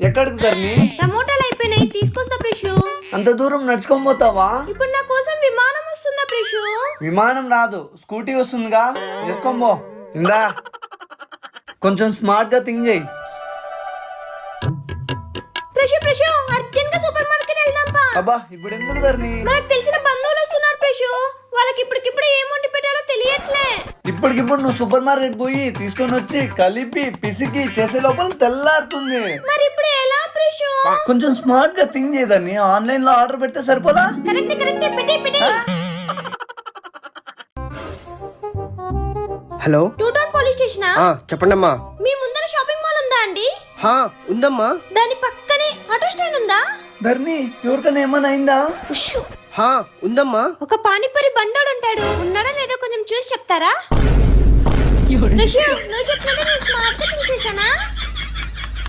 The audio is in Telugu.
ఎక్కడికి ధరణి? టమోటాలు అయిపోయినాయి, తీసుకొస్తా ప్రిషు. అంత దూరం నడుచుకొని పోతావా? ఇప్పుడు నా కోసం విమానం వస్తుందా ప్రిషు? విమానం రాదు, స్కూటీ వస్తుందిగా, వేసుకొని పో. ఇందా కొంచెం స్మార్ట్ గా థింక్ చేయి. ప్రిషు అర్జెంట్ గా సూపర్ మార్కెట్ వెళ్దాంపా. అబ్బా ఇప్పుడు ఎందుకు ధరణి? మనకు తెలిసిన బంధువులు వస్తున్నారు ప్రిషు, వాళ్ళకి ఇప్పటికిప్పుడు ఏం వండి పెట్టాలో తెలియట్లే. ఇప్పటికిప్పుడు నువ్వు సూపర్ మార్కెట్ పోయి తీసుకొని వచ్చి కలిపి పిసికి చేసే లోపల తెల్లారుతుంది. మరి ఇప్పుడు ఎలా ప్రిషు? కొంచెం స్మార్ట్ గా థింక్ చేయదాన్ని, ఆన్లైన్ లో ఆర్డర్ పెడితే సరిపోలా? కరెక్ట్ పెట్టి. హలో, టూ టౌన్ పోలీస్ స్టేషనా? చెప్పండమ్మా. మీ ముందర షాపింగ్ మాల్ ఉందా అండి? ఉందమ్మా. దాని పక్కనే ఆటో స్టాండ్ ఉందా? ధరణి ఎవరికైనా ఏమైనా అయిందా? ఉష్షు. ఉందమ్మా. ఒక పానీపూరి బండోడు ఉంటాడు, ఉన్నాడో లేదో కొంచెం చూసి చెప్తారా? రిషు, నువ్వు చెప్పినట్టు నేను స్మార్ట్ గా థింక్ చేశానా?